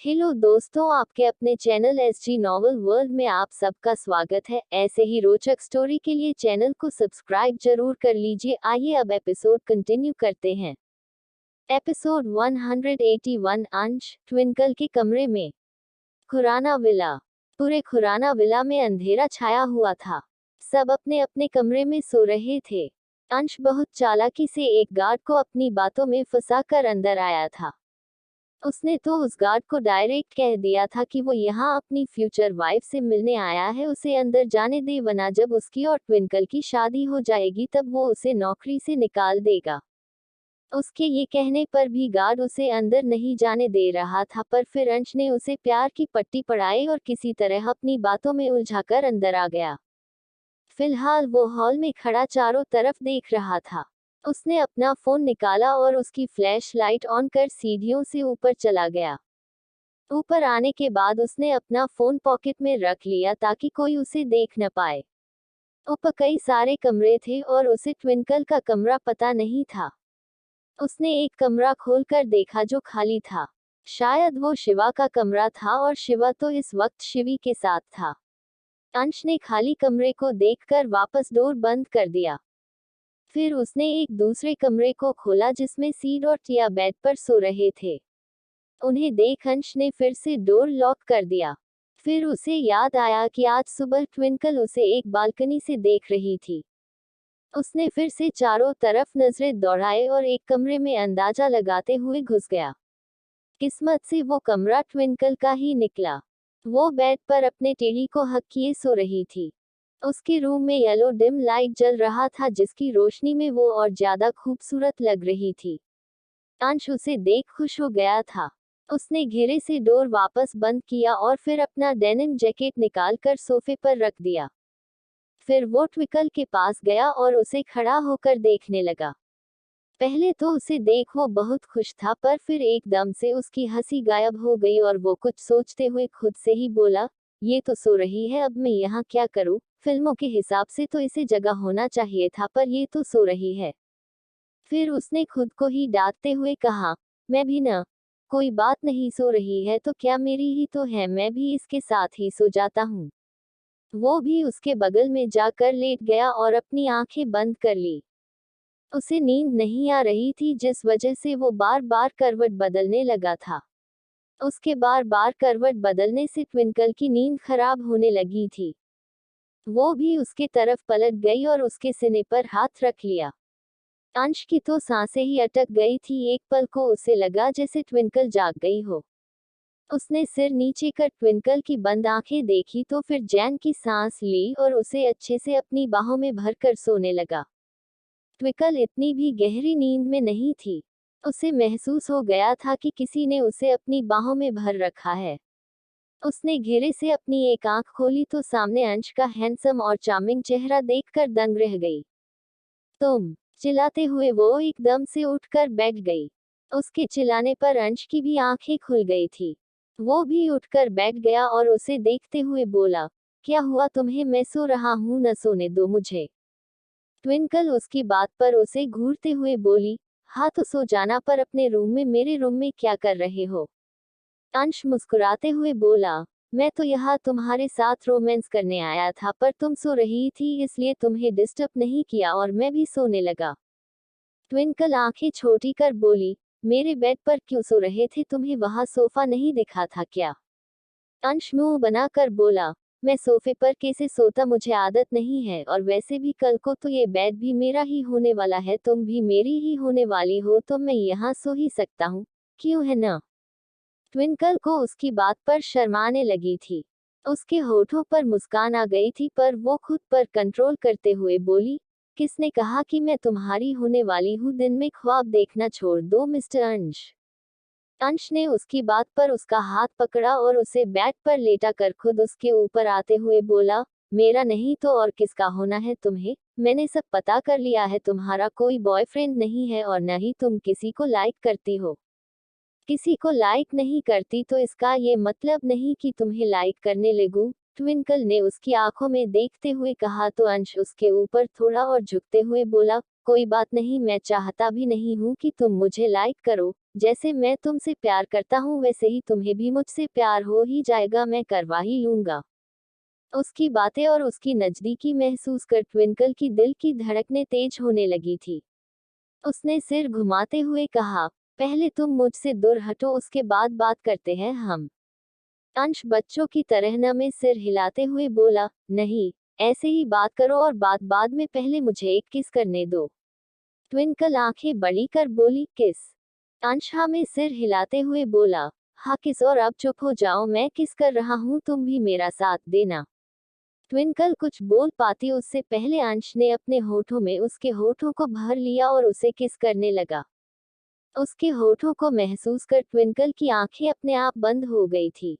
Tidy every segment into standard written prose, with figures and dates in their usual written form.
Hello दोस्तों, आपके अपने चैनल एसजी नॉवल वर्ल्ड में आप सबका स्वागत है। ऐसे ही रोचक स्टोरी के लिए चैनल को सब्सक्राइब जरूर कर लीजिए। आइए अब एपिसोड कंटिन्यू करते हैं। एपिसोड 181 अंश ट्विंकल के कमरे में। खुराना विला। पूरे खुराना विला में अंधेरा छाया हुआ था। सब अपने अपने कमरे में सो रहे थे। अंश बहुत चालाकी से एक गार्ड को अपनी बातों में फंसाकर अंदर आया था। उसने तो उस गार्ड को डायरेक्ट कह दिया था कि वो यहाँ अपनी फ्यूचर वाइफ से मिलने आया है, उसे अंदर जाने दे, वरना जब उसकी और ट्विंकल की शादी हो जाएगी तब वो उसे नौकरी से निकाल देगा। उसके ये कहने पर भी गार्ड उसे अंदर नहीं जाने दे रहा था, पर फिर अंश ने उसे प्यार की पट्टी पढ़ाई और किसी तरह अपनी बातों में उलझाकर अंदर आ गया। फिलहाल वो हॉल में खड़ा चारों तरफ देख रहा था। उसने अपना फोन निकाला और उसकी फ्लैश लाइट ऑन कर सीढ़ियों से ऊपर चला गया। ऊपर आने के बाद उसने अपना फोन पॉकेट में रख लिया ताकि कोई उसे देख न पाए। ऊपर कई सारे कमरे थे और उसे ट्विंकल का कमरा पता नहीं था। उसने एक कमरा खोलकर देखा जो खाली था। शायद वो शिवा का कमरा था और शिवा तो इस वक्त शिवी के साथ था। अंश ने खाली कमरे को देखकर वापस डोर बंद कर दिया। फिर उसने एक दूसरे कमरे को खोला जिसमें सीड और टिया बेड पर सो रहे थे। उन्हें देख अंश ने फिर से डोर लॉक कर दिया। फिर उसे याद आया कि आज सुबह ट्विंकल उसे एक बालकनी से देख रही थी। उसने फिर से चारों तरफ नजरें दौड़ाए और एक कमरे में अंदाजा लगाते हुए घुस गया। किस्मत से वो कमरा ट्विंकल का ही निकला। वो बेड पर अपने टेढ़ी को हक किए सो रही थी। उसके रूम में येलो डिम लाइट जल रहा था जिसकी रोशनी में वो और ज्यादा खूबसूरत लग रही थी। अंश उसे देख खुश हो गया था। उसने घेरे से डोर वापस बंद किया और फिर अपना डेनिम जैकेट निकालकर सोफे पर रख दिया। फिर वो ट्विंकल के पास गया और उसे खड़ा होकर देखने लगा। पहले तो उसे देख वो बहुत खुश था, पर फिर एकदम से उसकी हंसी गायब हो गई और वो कुछ सोचते हुए खुद से ही बोला, ये तो सो रही है, अब मैं यहाँ क्या करूँ? फिल्मों के हिसाब से तो इसे जगह होना चाहिए था, पर ये तो सो रही है। फिर उसने खुद को ही डांटते हुए कहा, मैं भी ना। कोई बात नहीं, सो रही है तो क्या, मेरी ही तो है, मैं भी इसके साथ ही सो जाता हूँ। वो भी उसके बगल में जाकर लेट गया और अपनी आंखें बंद कर ली। उसे नींद नहीं आ रही थी जिस वजह से वो बार बार करवट बदलने लगा था। उसके बार बार करवट बदलने से ट्विंकल की नींद खराब होने लगी थी। वो भी उसके तरफ पलट गई और उसके सीने पर हाथ रख लिया। अंश की तो सांसें ही अटक गई थी। एक पल को उसे लगा जैसे ट्विंकल जाग गई हो। उसने सिर नीचे कर ट्विंकल की बंद आंखें देखी तो फिर चैन की सांस ली और उसे अच्छे से अपनी बाहों में भरकर सोने लगा। ट्विंकल इतनी भी गहरी नींद में नहीं थी। उसे महसूस हो गया था कि किसी ने उसे अपनी बाहों में भर रखा है। उसने घेरे से अपनी एक आंख खोली तो सामने अंश का हैंडसम और चार्मिंग चेहरा देखकर दंग रह गई। तुम! चिल्लाते हुए वो एकदम से उठकर बैठ गई। उसके चिल्लाने पर अंश की भी आंखें खुल गई थी। वो भी उठकर बैठ गया और उसे देखते हुए बोला, क्या हुआ तुम्हें? मैं सो रहा हूँ, न सोने दो मुझे। ट्विंकल उसकी बात पर उसे घूरते हुए बोली, हाँ तो सो जाना, पर अपने रूम में, मेरे रूम में क्या कर रहे हो? अंश मुस्कुराते हुए बोला, मैं तो यहाँ तुम्हारे साथ रोमांस करने आया था, पर तुम सो रही थी इसलिए तुम्हें डिस्टर्ब नहीं किया और मैं भी सोने लगा। ट्विंकल आंखें छोटी कर बोली, मेरे बेड पर क्यों सो रहे थे? तुम्हें वहाँ सोफा नहीं दिखा था क्या? अंश मुंह बनाकर बोला, मैं सोफे पर कैसे सोता, मुझे आदत नहीं है, और वैसे भी कल को तो ये बेड भी मेरा ही होने वाला है, तुम भी मेरी ही होने वाली हो, तो मैं यहाँ सो ही सकता हूँ, क्यों है ना? ट्विंकल को उसकी बात पर शर्माने लगी थी। उसके होठों पर मुस्कान आ गई थी, पर वो खुद पर कंट्रोल करते हुए बोली, किसने कहा कि मैं तुम्हारी होने वाली हूँ? दिन में ख्वाब देखना छोड़ दो मिस्टर अंश। अंश ने उसकी बात पर उसका हाथ पकड़ा और उसे बेड पर लेटा कर खुद उसके ऊपर आते हुए बोला, मेरा नहीं तो और किसका होना है तुम्हें? मैंने सब पता कर लिया है, तुम्हारा कोई बॉयफ्रेंड नहीं है और न ही तुम किसी को लाइक करती हो। किसी को लाइक नहीं करती तो इसका ये मतलब नहीं कि तुम्हें लाइक करने लगूं। ट्विंकल ने उसकी आंखों में देखते हुए कहा तो अंश उसके ऊपर थोड़ा और झुकते हुए बोला, कोई बात नहीं, मैं चाहता भी नहीं हूँ कि तुम मुझे लाइक करो। जैसे मैं तुमसे प्यार करता हूँ वैसे ही तुम्हें भी मुझसे प्यार हो ही जाएगा, मैं करवा ही लूंगा। उसकी बातें और उसकी नजदीकी महसूस कर ट्विंकल की दिल की धड़कनें तेज होने लगी थी। उसने सिर घुमाते हुए कहा, पहले तुम मुझसे दूर हटो, उसके बाद बात करते हैं हम। अंश बच्चों की तरह न में सिर हिलाते हुए बोला, नहीं, ऐसे ही बात करो और बात बाद में, पहले मुझे एक किस करने दो। ट्विंकल आंखें बड़ी कर बोली, किस? अंश हाँ में सिर हिलाते हुए बोला, हाँ किस, और अब चुप हो जाओ, मैं किस कर रहा हूँ, तुम भी मेरा साथ देना। ट्विंकल कुछ बोल पाती उससे पहले अंश ने अपने होठों में उसके होठों को भर लिया और उसे किस करने लगा। उसके होठों को महसूस कर ट्विंकल की आंखें अपने आप बंद हो गई थी।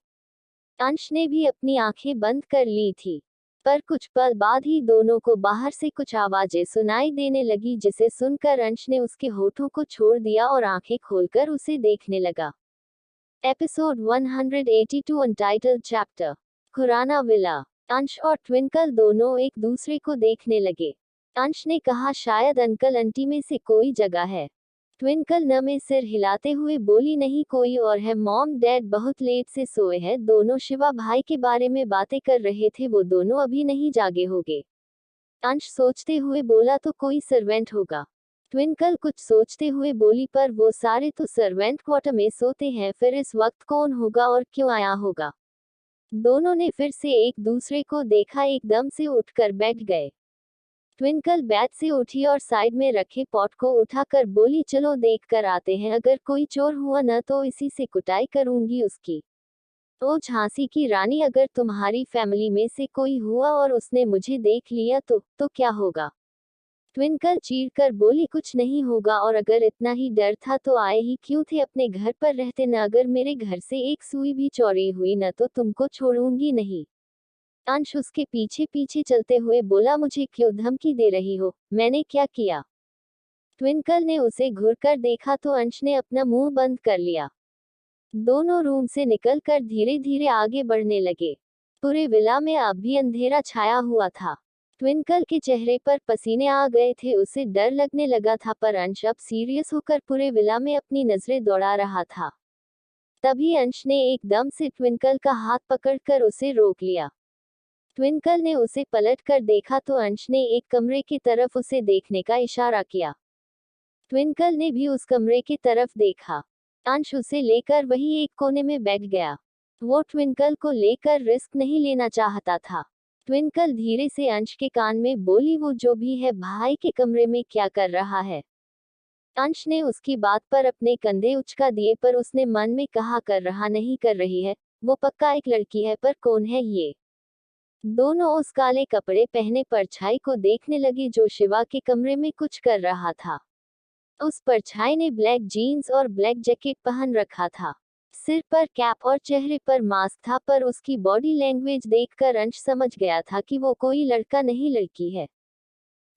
अंश ने भी अपनी आंखें बंद कर ली थी। पर कुछ पल बाद ही दोनों को बाहर से कुछ आवाजें सुनाई देने लगी, जिसे सुनकर अंश ने उसके होठों को छोड़ दिया और आंखें खोलकर उसे देखने लगा। Episode 182 untitled chapter, Khurana villa. Ansh और ट्विंकल दोनों एक दूसरे को देखने लगे। अंश ने कहा, शायद अंकल आंटी में से कोई जगह है। ट्विंकल न में सिर हिलाते हुए बोली, नहीं कोई और है, मॉम डैड बहुत लेट से सोए हैं, दोनों शिवा भाई के बारे में बातें कर रहे थे, वो दोनों अभी नहीं जागे होंगे। अंश सोचते हुए बोला, तो कोई सर्वेंट होगा। ट्विंकल कुछ सोचते हुए बोली, पर वो सारे तो सर्वेंट क्वार्टर में सोते हैं, फिर इस वक्त कौन होगा और क्यों आया होगा। दोनों ने फिर से एक दूसरे को देखा, एकदम से उठकर बैठ गए। ट्विंकल बेड से उठी और साइड में रखे पॉट को उठाकर बोली, चलो देख कर आते हैं, अगर कोई चोर हुआ न तो इसी से कुटाई करूंगी उसकी। ओ झांसी की रानी, अगर तुम्हारी फैमिली में से कोई हुआ और उसने मुझे देख लिया तो क्या होगा? ट्विंकल चीर कर बोली, कुछ नहीं होगा, और अगर इतना ही डर था तो आए ही क्यों थे, अपने घर पर रहते न, अगर मेरे घर से एक सुई भी चोरी हुई न तो तुमको छोड़ूंगी नहीं। अंश उसके पीछे पीछे चलते हुए बोला, मुझे क्यों धमकी दे रही हो, मैंने क्या किया? ट्विंकल ने उसे घूरकर देखा तो अंश ने अपना मुंह बंद कर लिया। दोनों रूम से निकलकर धीरे धीरे आगे बढ़ने लगे। पूरे विला में अब भी अंधेरा छाया हुआ था। ट्विंकल के चेहरे पर पसीने आ गए थे, उसे डर लगने लगा था, पर अंश अब सीरियस होकर पूरे विला में अपनी नजरें दौड़ा रहा था। तभी अंश ने एकदम से ट्विंकल का हाथ पकड़कर उसे रोक लिया। ट्विंकल ने उसे पलट कर देखा तो अंश ने एक कमरे की तरफ उसे देखने का इशारा किया। ट्विंकल ने भी उस कमरे की तरफ देखा। अंश उसे लेकर वही एक कोने में बैठ गया। वो ट्विंकल को लेकर रिस्क नहीं लेना चाहता था। ट्विंकल धीरे से अंश के कान में बोली, वो जो भी है भाई के कमरे में क्या कर रहा है? अंश ने उसकी बात पर अपने कंधे उचका दिए, पर उसने मन में कहा, कर रहा नहीं कर रही है, वो पक्का एक लड़की है, पर कौन है ये? दोनों उस काले कपड़े पहने परछाई को देखने लगे जो शिवा के कमरे में कुछ कर रहा था। उस परछाई ने ब्लैक जीन्स और ब्लैक जैकेट पहन रखा था। सिर पर कैप और चेहरे पर मास्क था, पर उसकी बॉडी लैंग्वेज देखकर अंश समझ गया था कि वो कोई लड़का नहीं लड़की है।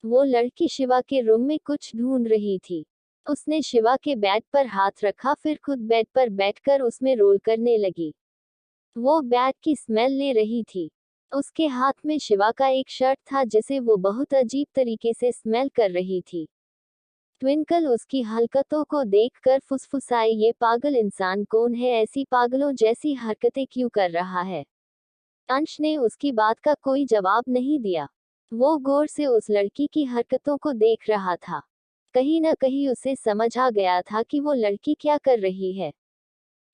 वो लड़की शिवा के रूम में कुछ ढूंढ रही थी। उसने शिवा के बेड पर हाथ रखा, फिर खुद बेड पर बैठकर उसमें रोल करने लगी। वो बेड की स्मेल ले रही थी। उसके हाथ में शिवा का एक शर्ट था जिसे वो बहुत अजीब तरीके से स्मेल कर रही थी। ट्विंकल उसकी हरकतों को देखकर फुसफुसाई, ये पागल इंसान कौन है, ऐसी पागलों जैसी हरकतें क्यों कर रहा है? अंश ने उसकी बात का कोई जवाब नहीं दिया। वो गौर से उस लड़की की हरकतों को देख रहा था। कहीं न कहीं उसे समझ आ गया था कि वो लड़की क्या कर रही है।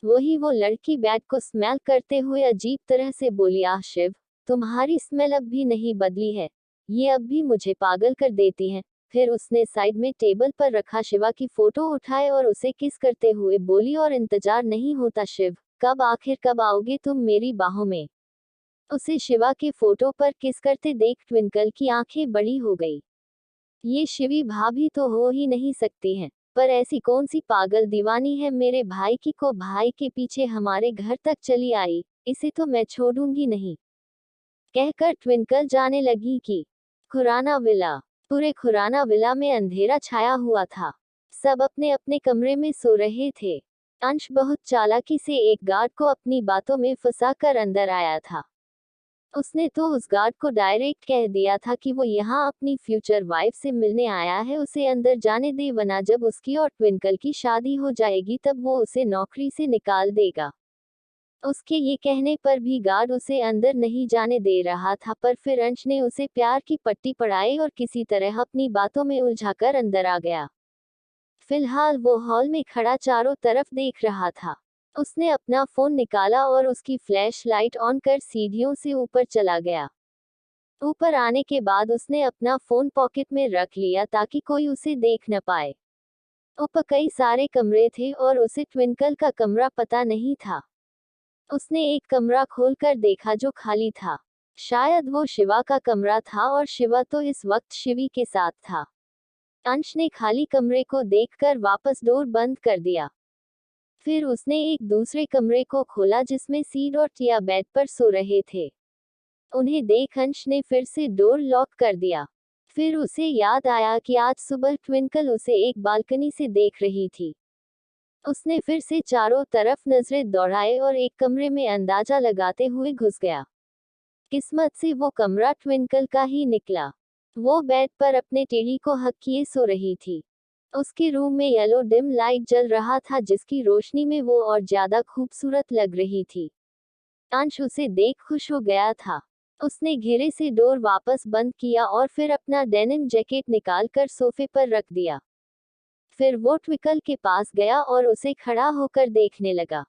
वही वो लड़की बेड को स्मेल करते हुए अजीब तरह से बोली, आह शिव, तुम्हारी स्मेल अब भी नहीं बदली है, ये अब भी मुझे पागल कर देती है। फिर उसने साइड में टेबल पर रखा शिवा की फोटो उठाए और उसे किस करते हुए बोली, और इंतजार नहीं होता शिव, कब आओगे तुम मेरी बाहों में? उसे शिवा के फोटो पर किस करते देख ट्विंकल की आंखें बड़ी हो गई। ये शिवी भाभी तो हो ही नहीं सकती हैं, पर ऐसी कौन सी पागल दीवानी है मेरे भाई की को भाई के पीछे हमारे घर तक चली आई, इसे तो मैं छोड़ूंगी नहीं, कहकर ट्विंकल जाने लगी कि खुराना विला। पूरे खुराना विला में अंधेरा छाया हुआ था। सब अपने अपने कमरे में सो रहे थे। अंश बहुत चालाकी से एक गार्ड को अपनी बातों में फंसाकर अंदर आया था। उसने तो उस गार्ड को डायरेक्ट कह दिया था कि वो यहाँ अपनी फ्यूचर वाइफ से मिलने आया है, उसे अंदर जाने दे, वरना जब उसकी और ट्विंकल की शादी हो जाएगी तब वो उसे नौकरी से निकाल देगा। उसके ये कहने पर भी गार्ड उसे अंदर नहीं जाने दे रहा था, पर फिर अंश ने उसे प्यार की पट्टी पढ़ाई और किसी तरह अपनी बातों में उलझाकर अंदर आ गया। फिलहाल वो हॉल में खड़ा चारों तरफ देख रहा था। उसने अपना फोन निकाला और उसकी फ्लैश लाइट ऑन कर सीढ़ियों से ऊपर चला गया। ऊपर आने के बाद उसने अपना फोन पॉकेट में रख लिया ताकि कोई उसे देख न पाए। ऊपर कई सारे कमरे थे और उसे ट्विंकल का कमरा पता नहीं था। उसने एक कमरा खोलकर देखा जो खाली था। शायद वो शिवा का कमरा था और शिवा तो इस वक्त शिवी के साथ था। अंश ने खाली कमरे को देखकर वापस डोर बंद कर दिया। फिर उसने एक दूसरे कमरे को खोला जिसमें सीड और टिया बेड पर सो रहे थे। उन्हें देख अंश ने फिर से डोर लॉक कर दिया। फिर उसे याद आया कि आज सुबह ट्विंकल उसे एक बालकनी से देख रही थी। उसने फिर से चारों तरफ नजरें दौड़ाए और एक कमरे में अंदाजा लगाते हुए घुस गया। किस्मत से वो कमरा ट्विंकल का ही निकला। वो बेड पर अपने टेढ़ी को हक किए सो रही थी। उसके रूम में येलो डिम लाइट जल रहा था जिसकी रोशनी में वो और ज्यादा खूबसूरत लग रही थी। अंश उसे देख खुश हो गया था। उसने घेरे से डोर वापस बंद किया और फिर अपना डेनिम जैकेट निकाल कर सोफे पर रख दिया। फिर वो ट्विंकल के पास गया और उसे खड़ा होकर देखने लगा।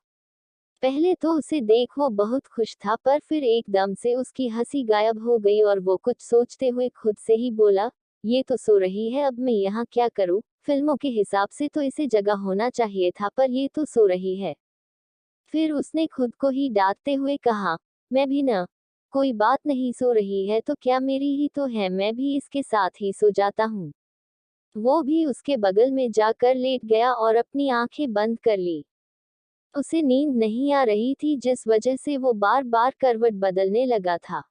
पहले तो उसे देख वो बहुत खुश था, पर फिर एकदम से उसकी हंसी गायब हो गई और वो कुछ सोचते हुए खुद से ही बोला, ये तो सो रही है, अब मैं यहाँ क्या करूँ? फिल्मों के हिसाब से तो इसे जगह होना चाहिए था, पर ये तो सो रही है। फिर उसने खुद को ही डांटते हुए कहा, मैं भी ना। कोई बात नहीं, सो रही है तो क्या, मेरी ही तो है, मैं भी इसके साथ ही सो जाता हूँ। वो भी उसके बगल में जाकर लेट गया और अपनी आंखें बंद कर ली। उसे नींद नहीं आ रही थी जिस वजह से वो बार बार करवट बदलने लगा था।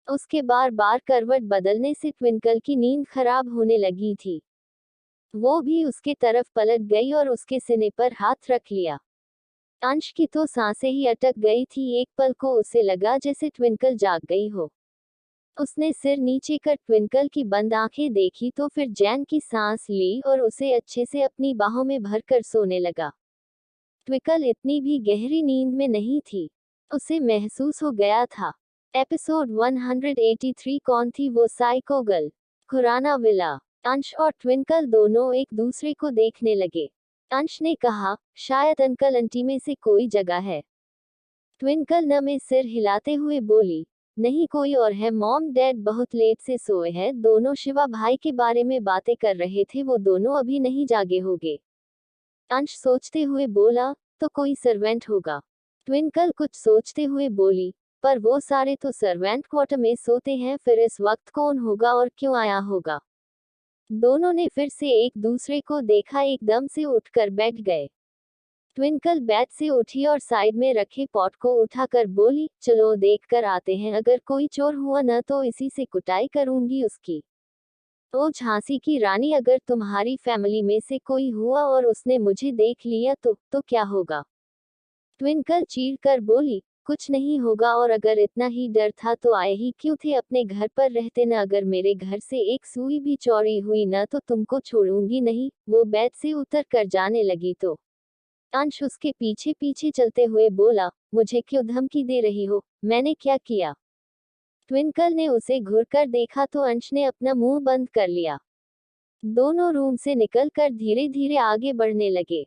उसके बार बार करवट बदलने से ट्विंकल की नींद खराब होने लगी थी। वो भी उसके तरफ पलट गई और उसके सीने पर हाथ रख लिया। अंश की तो सांसें ही अटक गई थी। एक पल को उसे लगा जैसे ट्विंकल जाग गई हो। उसने सिर नीचे कर ट्विंकल की बंद आंखें देखी तो फिर चैन की सांस ली और उसे अच्छे से अपनी बाहों में भरकर सोने लगा। ट्विंकल इतनी भी गहरी नींद में नहीं थी। उसे महसूस हो गया था। एपिसोड 183। कौन थी वो psycho girl? Khurana villa. Ansh और ट्विंकल दोनों एक दूसरे को देखने लगे। अंश ने कहा, शायद अंकल आंटी में से कोई जगह है। ट्विंकल न में सिर हिलाते हुए बोली, नहीं कोई और है, मॉम डैड बहुत लेट से सोए हैं, दोनों शिवा भाई के बारे में बातें कर रहे थे, वो दोनों अभी नहीं जागे होंगे। अंश सोचते हुए बोला, तो कोई सर्वेंट होगा। ट्विंकल कुछ सोचते हुए बोली, पर वो सारे तो सर्वेंट क्वार्टर में सोते हैं, फिर इस वक्त कौन होगा और क्यों आया होगा? दोनों ने फिर से एक दूसरे को देखा, एकदम से उठकर बैठ गए। ट्विंकल बेड से उठी और साइड में रखे पॉट को उठाकर बोली, चलो देख कर आते हैं, अगर कोई चोर हुआ न तो इसी से कुटाई करूंगी उसकी। ओ झांसी की रानी, अगर तुम्हारी फैमिली में से कोई हुआ और उसने मुझे देख लिया तो क्या होगा? ट्विंकल चीर कर बोली, कुछ नहीं होगा, और अगर इतना ही डर था तो आए ही क्यों थे, अपने घर पर रहते न, अगर मेरे घर से एक सुई भी चोरी हुई न तो तुमको छोड़ूंगी नहीं। वो बेड से उतर कर जाने लगी तो अंश उसके पीछे पीछे चलते हुए बोला, मुझे क्यों धमकी दे रही हो, मैंने क्या किया? ट्विंकल ने उसे घूरकर देखा तो अंश ने अपना मुंह बंद कर लिया। दोनों रूम से निकलकर धीरे धीरे आगे बढ़ने लगे।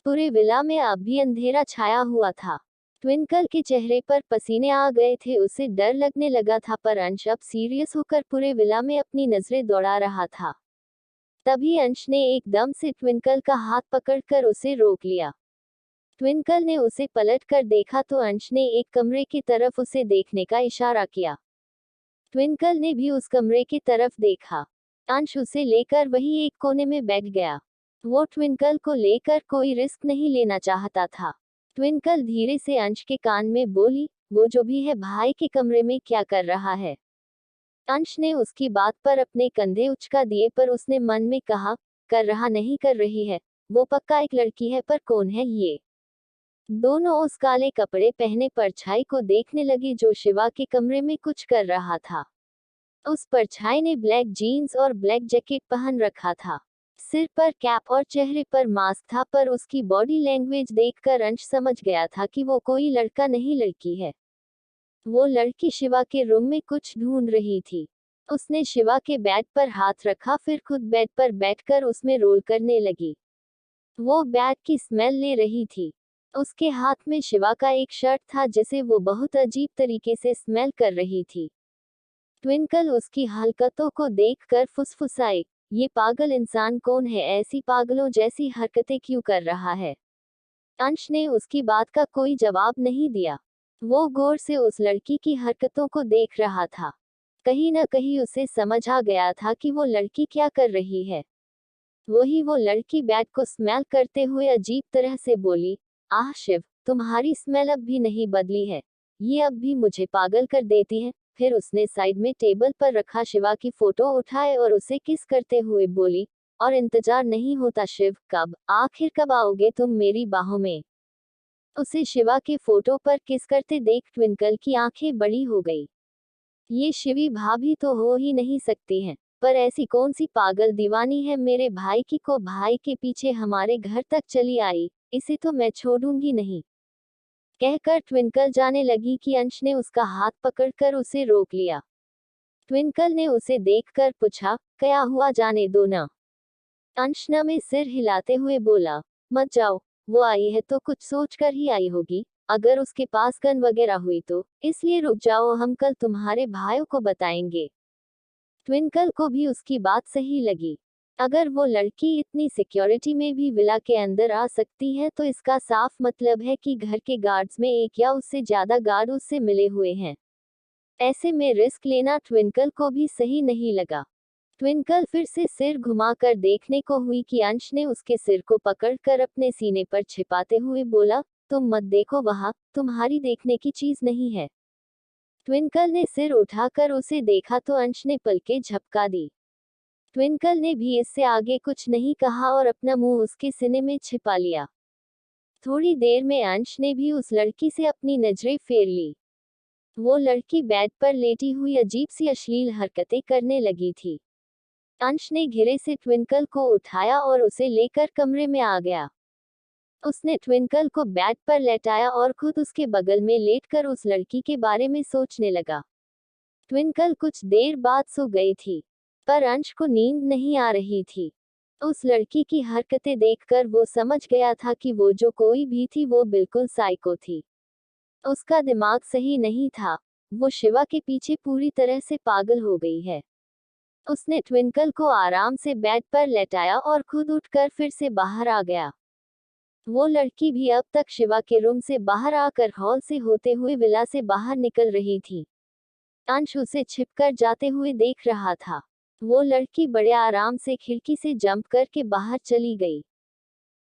पूरे विला में अब भी अंधेरा छाया हुआ था। ट्विंकल के चेहरे पर पसीने आ गए थे, उसे डर लगने लगा था, पर अंश अब सीरियस होकर पूरे विला में अपनी नजरें दौड़ा रहा था। तभी अंश ने एकदम से ट्विंकल का हाथ पकड़कर उसे रोक लिया। ट्विंकल ने उसे पलट कर देखा तो अंश ने एक कमरे की तरफ उसे देखने का इशारा किया। ट्विंकल ने भी उस कमरे की तरफ देखा। अंश उसे लेकर वही एक कोने में बैठ गया। वो ट्विंकल को लेकर कोई रिस्क नहीं लेना चाहता था। ट्विंकल धीरे से अंश के कान में बोली, वो जो भी है भाई के कमरे में क्या कर रहा है? अंश ने उसकी बात पर अपने कंधे उचका दिए, पर उसने मन में कहा, कर रहा नहीं कर रही है, वो पक्का एक लड़की है, पर कौन है ये? दोनों उस काले कपड़े पहने परछाई को देखने लगे जो शिवा के कमरे में कुछ कर रहा था। उस परछाई ने ब्लैक जीन्स और ब्लैक जैकेट पहन रखा था। सिर पर कैप और चेहरे पर मास्क था, पर उसकी बॉडी लैंग्वेज देखकर अंश समझ गया था कि वो कोई लड़का नहीं लड़की है। वो लड़की शिवा के रूम में कुछ ढूंढ रही थी। उसने शिवा के बेड पर हाथ रखा, फिर खुद बेड पर बैठकर उसमें रोल करने लगी। वो बेड की स्मेल ले रही थी। उसके हाथ में शिवा का एक शर्ट था जिसे वो बहुत अजीब तरीके से स्मेल कर रही थी। ट्विंकल उसकी हरकतों को देखकर फुसफुसाई, ये पागल इंसान कौन है, ऐसी पागलों जैसी हरकतें क्यों कर रहा है। अंश ने उसकी बात का कोई जवाब नहीं दिया। वो गौर से उस लड़की की हरकतों को देख रहा था। कहीं न कहीं उसे समझ आ गया था कि वो लड़की क्या कर रही है। वो लड़की बैग को स्मेल करते हुए अजीब तरह से बोली, आह शिव, तुम्हारी स्मेल अब भी नहीं बदली है। ये अब भी मुझे पागल कर देती है। फिर उसने साइड में टेबल पर रखा शिवा की फोटो उठाए और उसे किस करते हुए बोली, और इंतजार नहीं होता शिव, आखिर कब आओगे तुम मेरी बाहों में। उसे शिवा के फोटो पर किस करते देख ट्विंकल की आंखें बड़ी हो गई। ये शिवी भाभी तो हो ही नहीं सकती हैं, पर ऐसी कौन सी पागल दीवानी है मेरे भाई की को भाई के पीछे हमारे घर तक चली आई, इसे तो मैं छोड़ूंगी नहीं। कहकर ट्विंकल जाने लगी कि अंश ने उसका हाथ पकड़कर उसे रोक लिया। ट्विंकल ने उसे देखकर पूछा, क्या हुआ, जाने दो ना। अंश न में सिर हिलाते हुए बोला, मत जाओ, वो आई है तो कुछ सोच कर ही आई होगी, अगर उसके पास गन वगैरह हुई तो, इसलिए रुक जाओ, हम कल तुम्हारे भाइयों को बताएंगे। ट्विंकल को भी उसकी बात सही लगी। अगर वो लड़की इतनी सिक्योरिटी में भी विला के अंदर आ सकती है तो इसका साफ मतलब है कि घर के गार्ड्स में एक या उससे ज्यादा गार्ड उससे मिले हुए हैं। ऐसे में रिस्क लेना ट्विंकल को भी सही नहीं लगा। ट्विंकल फिर से सिर घुमाकर देखने को हुई कि अंश ने उसके सिर को पकड़कर अपने सीने पर छिपाते हुए बोला, तुम मत देखो वहां, तुम्हारी देखने की चीज नहीं है। ट्विंकल ने सिर उठाकर उसे देखा तो अंश ने पलकें झपका दी। ट्विंकल ने भी इससे आगे कुछ नहीं कहा और अपना मुंह उसके सीने में छिपा लिया। थोड़ी देर में अंश ने भी उस लड़की से अपनी नजरें फेर ली। वो लड़की बेड पर लेटी हुई अजीब सी अश्लील हरकतें करने लगी थी। अंश ने घिरे से ट्विंकल को उठाया और उसे लेकर कमरे में आ गया। उसने ट्विंकल को बेड पर लेटाया और खुद उसके बगल में लेटकर उस लड़की के बारे में सोचने लगा। ट्विंकल कुछ देर बाद सो गई थी, पर अंश को नींद नहीं आ रही थी। उस लड़की की हरकतें देखकर वो समझ गया था कि वो जो कोई भी थी वो बिल्कुल साइको थी। उसका दिमाग सही नहीं था। वो शिवा के पीछे पूरी तरह से पागल हो गई है। उसने ट्विंकल को आराम से बेड पर लेटाया और खुद उठकर फिर से बाहर आ गया। वो लड़की भी अब तक शिवा के रूम से बाहर आकर हॉल से होते हुए विला से बाहर निकल रही थी। अंश उसे छिपकर जाते हुए देख रहा था। वो लड़की बड़े आराम से खिड़की से जंप करके बाहर चली गई।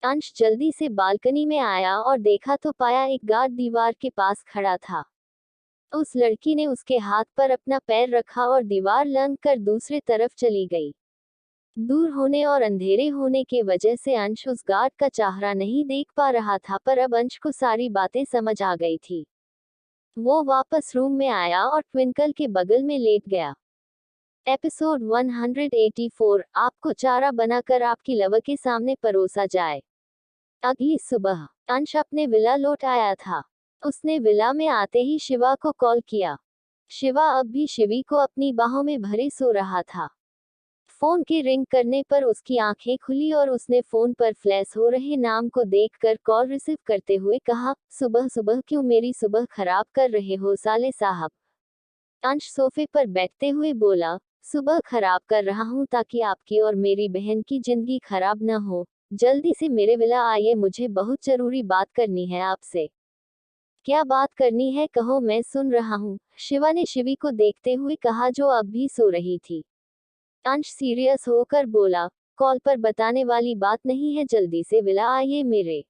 अंश जल्दी से बालकनी में आया और देखा तो पाया एक गार्ड दीवार के पास खड़ा था। उस लड़की ने उसके हाथ पर अपना पैर रखा और दीवार लंघ कर दूसरे तरफ चली गई। दूर होने और अंधेरे होने के वजह से अंश उस गार्ड का चेहरा नहीं देख पा रहा था, पर अब अंश को सारी बातें समझ आ गई थी। वो वापस रूम में आया और ट्विंकल के बगल में लेट गया। एपिसोड 184, आपको चारा बनाकर आपकी लवर के सामने परोसा जाए। अगली सुबह अंश अपने विला लौट आया था। उसने विला में आते ही शिवा को कॉल किया। शिवा अब भी शिवी को अपनी बाहों में भरे सो रहा था। फोन के रिंग करने पर उसकी आंखें खुली और उसने फोन पर फ्लैश हो रहे नाम को देखकर कॉल रिसीव करते हुए कहा, सुबह सुबह क्यों मेरी सुबह खराब कर रहे हो साले साहब। अंश सोफे पर बैठते हुए बोला, सुबह खराब कर रहा हूँ ताकि आपकी और मेरी बहन की जिंदगी खराब न हो। जल्दी से मेरे विला आइए, मुझे बहुत जरूरी बात करनी है आपसे। क्या बात करनी है, कहो, मैं सुन रहा हूँ, शिवा ने शिवी को देखते हुए कहा जो अब भी सो रही थी। अंश सीरियस होकर बोला, कॉल पर बताने वाली बात नहीं है, जल्दी से विला आइए मेरे।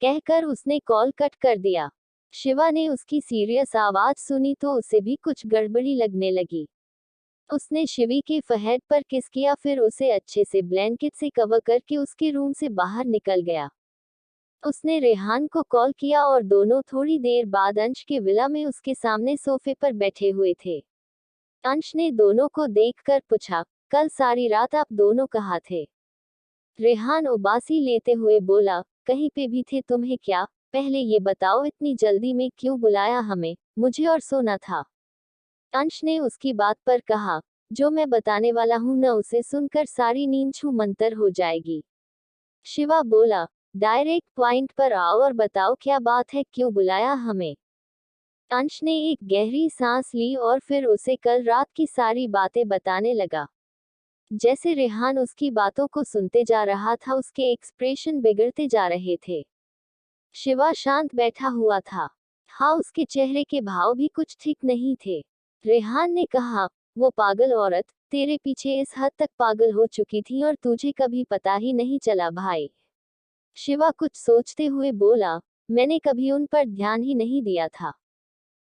कहकर उसने कॉल कट कर दिया। शिवा ने उसकी सीरियस आवाज सुनी तो उसे भी कुछ गड़बड़ी लगने लगी। उसने शिवी के फरहेड पर किस किया, फिर उसे अच्छे से ब्लैंकेट से कवर करके उसके रूम से बाहर निकल गया। उसने रेहान को कॉल किया और दोनों थोड़ी देर बाद अंश के विला में उसके सामने सोफे पर बैठे हुए थे। अंश ने दोनों को देखकर पूछा, कल सारी रात आप दोनों कहाँ थे? रेहान उबासी लेते हुए बोला, कहीं पे भी थे तुम्हें क्या? पहले ये बताओ इतनी जल्दी में क्यों बुलाया हमें? मुझे और सोना था। अंश ने उसकी बात पर कहा, जो मैं बताने वाला हूं न उसे सुनकर सारी नींद छू मंतर हो जाएगी। शिवा बोला, डायरेक्ट पॉइंट पर आओ और बताओ क्या बात है, क्यों बुलाया हमें? अंश ने एक गहरी सांस ली और फिर उसे कल रात की सारी बातें बताने लगा। जैसे रेहान उसकी बातों को सुनते जा रहा था उसके एक्सप्रेशन बिगड़ते जा रहे थे। शिवा शांत बैठा हुआ था। हाँ, उसके चेहरे के भाव भी कुछ ठीक नहीं थे। रेहान ने कहा, वो पागल औरत तेरे पीछे इस हद तक पागल हो चुकी थी और तुझे कभी पता ही नहीं चला भाई। शिवा कुछ सोचते हुए बोला, मैंने कभी उन पर ध्यान ही नहीं दिया था।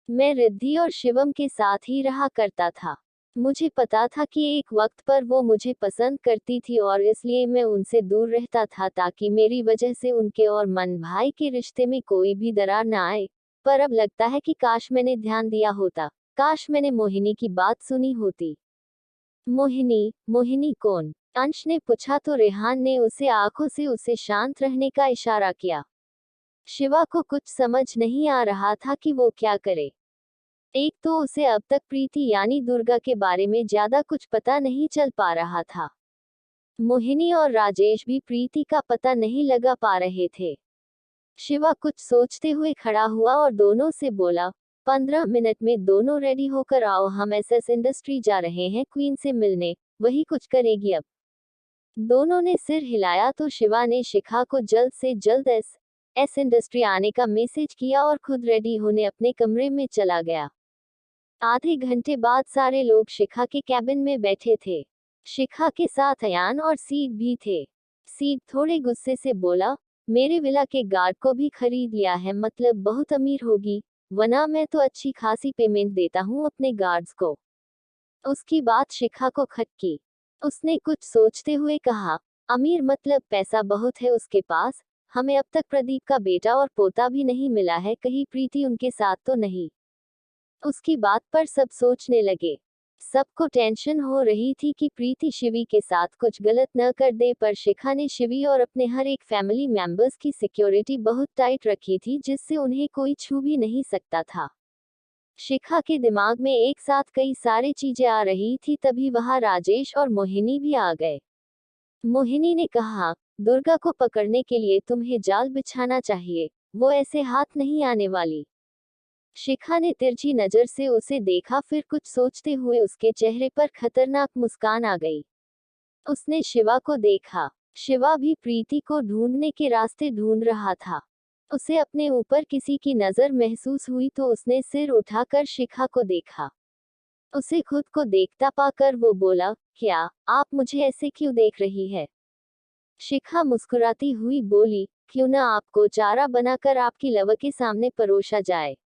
मैं रिद्धि और शिवम के साथ ही रहा करता था। मुझे पता था कि एक वक्त पर वो मुझे पसंद करती थी और इसलिए मैं उनसे दूर रहता था ताकि मेरी वजह से उनके और मन भाई के रिश्ते में कोई भी दरार न आए। पर अब लगता है कि काश मैंने ध्यान दिया होता, काश मैंने मोहिनी की बात सुनी होती। मोहिनी? मोहिनी कौन? अंश ने पूछा तो रेहान ने उसे आंखों से उसे शांत रहने का इशारा किया। शिवा को कुछ समझ नहीं आ रहा था कि वो क्या करे। एक तो उसे अब तक प्रीति यानी दुर्गा के बारे में ज्यादा कुछ पता नहीं चल पा रहा था। मोहिनी और राजेश भी प्रीति का पता नहीं लगा पा रहे थे। शिवा कुछ सोचते हुए खड़ा हुआ और दोनों से बोला, 15 मिनट में दोनों रेडी होकर आओ, हम एसएस इंडस्ट्री जा रहे हैं क्वीन से मिलने, वही कुछ करेगी अब। दोनों ने सिर हिलाया तो शिवा ने शिखा को जल्द से जल्द एस इंडस्ट्री आने का मैसेज किया और खुद रेडी होने अपने कमरे में चला गया। आधे घंटे बाद सारे लोग शिखा के कैबिन में बैठे थे। शिखा के साथ अयान और सीड भी थे। सीड थोड़े गुस्से से बोला, मेरे विला के गार्ड को भी खरीद लिया है, मतलब बहुत अमीर होगी, वरना मैं तो अच्छी खासी पेमेंट देता हूँ अपने गार्ड्स को। उसकी बात शिखा को खटकी। उसने कुछ सोचते हुए कहा, अमीर मतलब पैसा बहुत है उसके पास। हमें अब तक प्रदीप का बेटा और पोता भी नहीं मिला है, कहीं प्रीति उनके साथ तो नहीं। उसकी बात पर सब सोचने लगे। सबको टेंशन हो रही थी कि प्रीति शिवी के साथ कुछ गलत न कर दे, पर शिखा ने शिवी और अपने हर एक फैमिली मेंबर्स की सिक्योरिटी बहुत टाइट रखी थी जिससे उन्हें कोई छू भी नहीं सकता था। शिखा के दिमाग में एक साथ कई सारी चीजें आ रही थी, तभी वहां राजेश और मोहिनी भी आ गए। मोहिनी ने कहा, दुर्गा को पकड़ने के लिए तुम्हें जाल बिछाना चाहिए, वो ऐसे हाथ नहीं आने वाली। शिखा ने तिरछी नजर से उसे देखा, फिर कुछ सोचते हुए उसके चेहरे पर खतरनाक मुस्कान आ गई। उसने शिवा को देखा। शिवा भी प्रीति को ढूंढने के रास्ते ढूंढ रहा था। उसे अपने ऊपर किसी की नजर महसूस हुई तो उसने सिर उठाकर शिखा को देखा। उसे खुद को देखता पाकर वो बोला, क्या आप मुझे ऐसे क्यों देख रही है? शिखा मुस्कुराती हुई बोली, क्यों ना आपको चारा बनाकर आपकी लव के सामने परोसा जाए।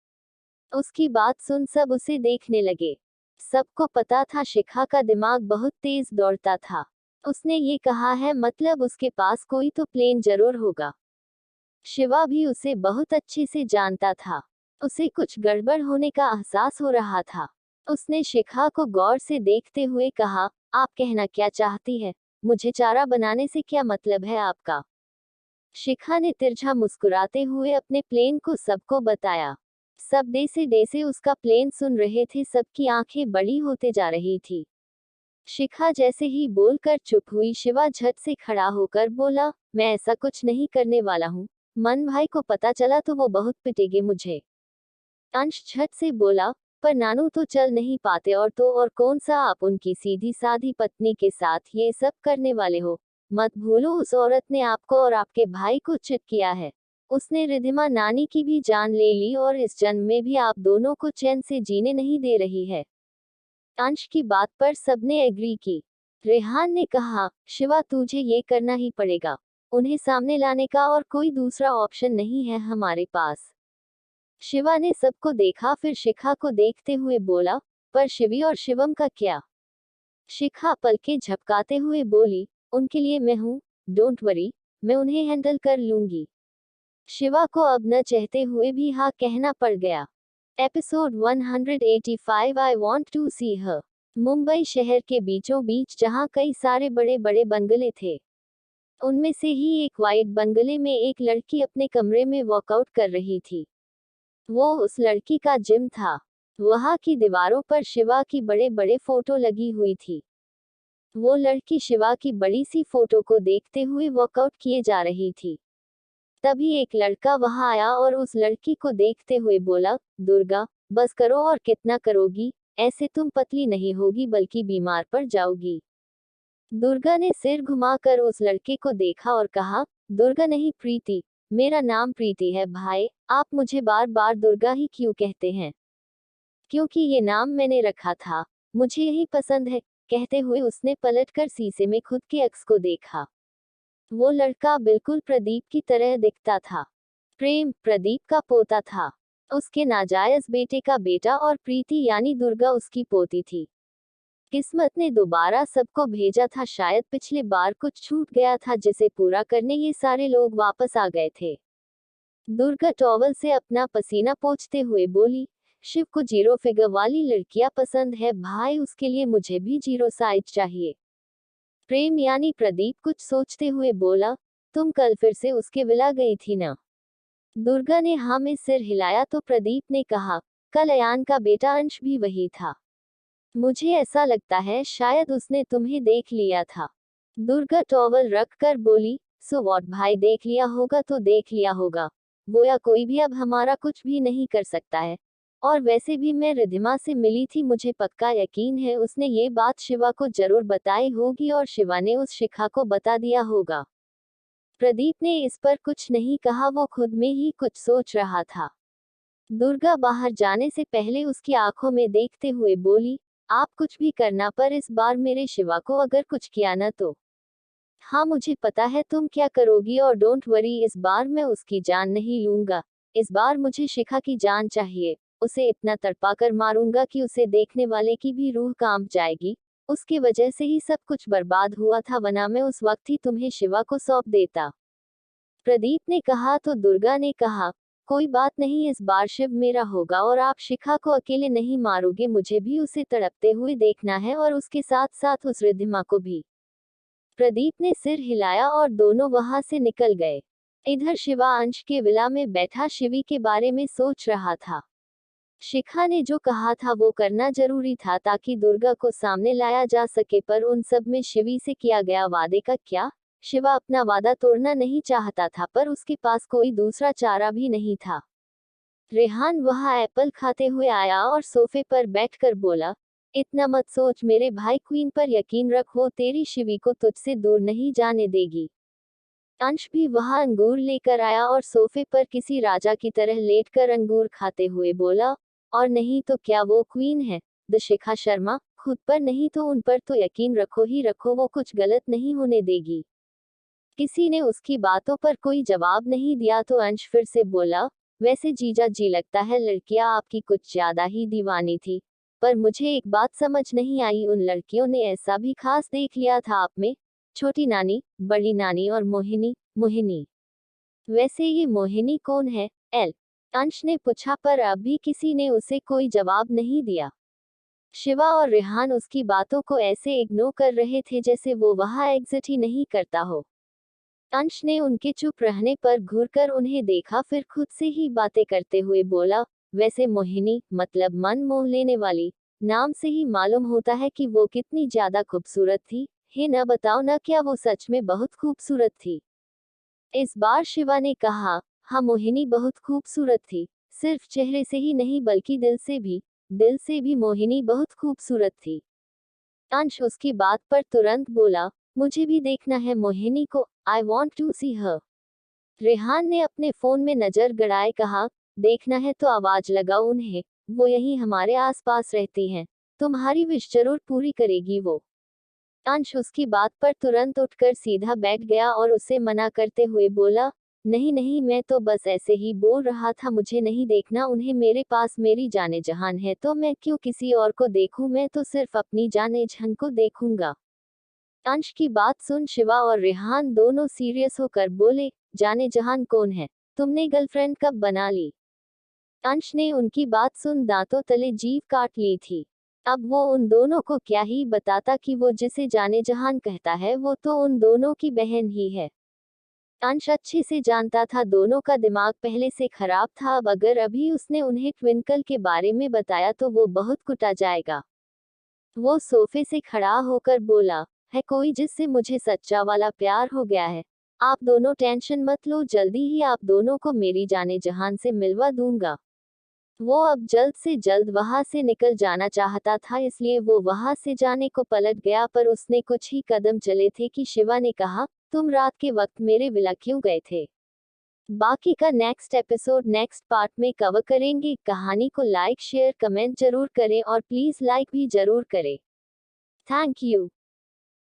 उसकी बात सुन सब उसे देखने लगे। सबको पता था शिखा का दिमाग बहुत तेज दौड़ता था। उसने ये कहा है मतलब उसके पास कोई तो प्लेन जरूर होगा। शिवा भी उसे बहुत अच्छे से जानता था। उसे कुछ गड़बड़ होने का एहसास हो रहा था। उसने शिखा को गौर से देखते हुए कहा, आप कहना क्या चाहती है? मुझे चारा बनाने से क्या मतलब है आपका? शिखा ने तिरछा मुस्कुराते हुए अपने प्लेन को सबको बताया। सब देसे देसे उसका प्लेन सुन रहे थे, सबकी आंखें बड़ी होते जा रही थी। शिखा जैसे ही बोलकर चुप हुई, शिवा झट से खड़ा होकर बोला, मैं ऐसा कुछ नहीं करने वाला हूँ। मन भाई को पता चला तो वो बहुत पिटेगे मुझे। अंश झट से बोला, पर नानू तो चल नहीं पाते और तो और कौन सा आप उनकी सीधी साधी पत्नी के साथ ये सब करने वाले हो? मत भूलो उस औरत ने आपको और आपके भाई को चिट किया है। उसने रिधिमा नानी की भी जान ले ली और इस जन्म में भी आप दोनों को चैन से जीने नहीं दे रही है। अंश की बात पर सबने एग्री की। रेहान ने कहा, शिवा तुझे ये करना ही पड़ेगा। उन्हें सामने लाने का और कोई दूसरा ऑप्शन नहीं है हमारे पास। शिवा ने सबको देखा, फिर शिखा को देखते हुए बोला, पर शिवी और शिवम का क्या? शिखा पलके झपकाते हुए बोली, उनके लिए मैं हूं, डोंट वरी, मैं उन्हें हैंडल कर लूंगी। शिवा को अब न चाहते हुए भी हाँ कहना पड़ गया। एपिसोड 185 आई वॉन्ट टू सी हर। मुंबई शहर के बीचों बीच जहाँ कई सारे बड़े बड़े बंगले थे, उनमें से ही एक वाइट बंगले में एक लड़की अपने कमरे में वर्कआउट कर रही थी। वो उस लड़की का जिम था। वहाँ की दीवारों पर शिवा की बड़े बड़े फोटो लगी हुई थी। वो लड़की शिवा की बड़ी सी फोटो को देखते हुए वर्कआउट किए जा रही थी। तभी एक लड़का वहां आया और उस लड़की को देखते हुए बोला, दुर्गा, बस करो और कितना करोगी, ऐसे तुम पतली नहीं होगी बल्कि बीमार पड़ जाओगी। दुर्गा ने सिर घुमाकर उस लड़के को देखा और कहा, दुर्गा नहीं प्रीति, मेरा नाम प्रीति है भाई, आप मुझे बार बार दुर्गा ही क्यों कहते हैं? क्योंकि ये नाम मैंने रखा था, मुझे यही पसंद है। कहते हुए उसने पलटकर शीशे में खुद के अक्स को देखा। वो लड़का बिल्कुल प्रदीप की तरह दिखता था। प्रेम प्रदीप का पोता था, उसके नाजायज बेटे का बेटा, और प्रीति यानी दुर्गा उसकी पोती थी। किस्मत ने दोबारा सबको भेजा था। शायद पिछले बार कुछ छूट गया था जिसे पूरा करने ये सारे लोग वापस आ गए थे। दुर्गा टॉवल से अपना पसीना पोंछते हुए बोली, शिव को जीरो फिगर वाली लड़कियां पसंद है भाई, उसके लिए मुझे भी जीरो साइज चाहिए। प्रेम यानी प्रदीप कुछ सोचते हुए बोला, तुम कल फिर से उसके विला गई थी ना? दुर्गा ने हाँ में सिर हिलाया तो प्रदीप ने कहा, कल अयान का बेटा अंश भी वही था। मुझे ऐसा लगता है शायद उसने तुम्हें देख लिया था। दुर्गा टॉवल रख कर बोली, सो वॉट भाई, देख लिया होगा तो देख लिया होगा, वो या कोई भी अब हमारा कुछ भी नहीं कर सकता है। और वैसे भी मैं रिधिमा से मिली थी, मुझे पक्का यकीन है उसने ये बात शिवा को जरूर बताई होगी और शिवा ने उस शिखा को बता दिया होगा। प्रदीप ने इस पर कुछ नहीं कहा, वो खुद में ही कुछ सोच रहा था। दुर्गा बाहर जाने से पहले उसकी आंखों में देखते हुए बोली, आप कुछ भी करना पर इस बार मेरे शिवा को अगर कुछ किया ना तो। हाँ मुझे पता है तुम क्या करोगी, और डोंट वरी, इस बार मैं उसकी जान नहीं लूंगा। इस बार मुझे शिखा की जान चाहिए। उसे इतना तड़पा कर मारूंगा कि उसे देखने वाले की भी रूह कांप जाएगी। उसकी वजह से ही सब कुछ बर्बाद हुआ था, वरना मैं उस वक्त ही तुम्हें शिवा को सौंप देता। प्रदीप ने कहा तो दुर्गा ने कहा, कोई बात नहीं, इस बार शिव मेरा होगा और आप शिखा को अकेले नहीं मारोगे, मुझे भी उसे तड़पते हुए देखना है और उसके साथ साथ उस रिद्धिमा को भी। प्रदीप ने सिर हिलाया और दोनों वहां से निकल गए। इधर शिवा अंश के विला में बैठा शिवी के बारे में सोच रहा था। शिखा ने जो कहा था वो करना जरूरी था ताकि दुर्गा को सामने लाया जा सके, पर उन सब में शिवी से किया गया वादे का क्या? शिवा अपना वादा तोड़ना नहीं चाहता था, पर उसके पास कोई दूसरा चारा भी नहीं था। रेहान वहां एप्पल खाते हुए आया और सोफे पर बैठकर बोला, इतना मत सोच मेरे भाई, क्वीन पर यकीन रख, वो तेरी शिवी को तुझसे दूर नहीं जाने देगी। अंश भी वहां अंगूर लेकर आया और सोफे पर किसी राजा की तरह लेटकर अंगूर खाते हुए बोला, और नहीं तो क्या, वो क्वीन है, द शिखा शर्मा, खुद पर नहीं तो उन पर तो यकीन रखो ही रखो, वो कुछ गलत नहीं होने देगी। किसी ने उसकी बातों पर कोई जवाब नहीं दिया तो अंश फिर से बोला, वैसे जीजा जी लगता है लड़कियां आपकी कुछ ज्यादा ही दीवानी थी, पर मुझे एक बात समझ नहीं आई, उन लड़कियों ने ऐसा भी खास देख लिया था आप में? छोटी नानी, बड़ी नानी और मोहिनी। मोहिनी? वैसे ये मोहिनी कौन है? एल अंश ने पूछा, पर अभी किसी ने उसे कोई जवाब नहीं दिया। शिवा और रेहान उसकी बातों को ऐसे इग्नोर कर रहे थे जैसे वो वहां एग्जिट ही नहीं करता हो। अंश ने उनके चुप रहने पर घूरकर उन्हें देखा, फिर खुद से ही बातें करते हुए बोला, वैसे मोहिनी मतलब मन मोह लेने वाली, नाम से ही मालूम होता है कि वो कितनी ज्यादा खूबसूरत थी। हे न बताओ ना, क्या वो सच में बहुत खूबसूरत थी? इस बार शिवा ने कहा, हाँ मोहिनी बहुत खूबसूरत थी, सिर्फ चेहरे से ही नहीं बल्कि दिल से भी। दिल से भी मोहिनी बहुत खूबसूरत थी। अंश उसकी बात पर तुरंत बोला, मुझे भी देखना है मोहिनी को, आई वॉन्ट टू सी हर। रेहान ने अपने फोन में नजर गड़ाए कहा, देखना है तो आवाज लगाओ उन्हें, वो यही हमारे आसपास रहती हैं, तुम्हारी विश जरूर पूरी करेगी वो। अंश उसकी बात पर तुरंत उठकर सीधा बैठ गया और उसे मना करते हुए बोला, नहीं नहीं, मैं तो बस ऐसे ही बोल रहा था, मुझे नहीं देखना उन्हें, मेरे पास मेरी जाने जहान है तो मैं क्यों किसी और को देखूं, मैं तो सिर्फ अपनी जाने जहान को देखूंगा। अंश की बात सुन शिवा और रेहान दोनों सीरियस होकर बोले, जाने जहान कौन है? तुमने गर्लफ्रेंड कब बना ली? अंश ने उनकी बात सुन दांतों तले जीभ काट ली थी। अब वो उन दोनों को क्या ही बताता कि वो जिसे जाने जहान कहता है वो तो उन दोनों की बहन ही है। अंश अच्छे से जानता था दोनों का दिमाग पहले से खराब था, अब अगर अभी उसने उन्हें ट्विंकल के बारे में बताया तो वो बहुत कुटा जाएगा। वो सोफे से खड़ा होकर बोला, है कोई जिससे मुझे सच्चा वाला प्यार हो गया है? आप दोनों टेंशन मत लो, जल्दी ही आप दोनों को मेरी जाने जहान से मिलवा दूंगा। वो अब जल्द से जल्द वहां से निकल जाना चाहता था, इसलिए वो वहां से जाने को पलट गया, पर उसने कुछ ही कदम चले थे कि शिवा ने कहा, तुम रात के वक्त मेरे विला क्यों गए थे? बाकी का नेक्स्ट एपिसोड नेक्स्ट पार्ट में कवर करेंगे। कहानी को लाइक शेयर कमेंट जरूर करें और प्लीज लाइक भी जरूर करें। Thank you.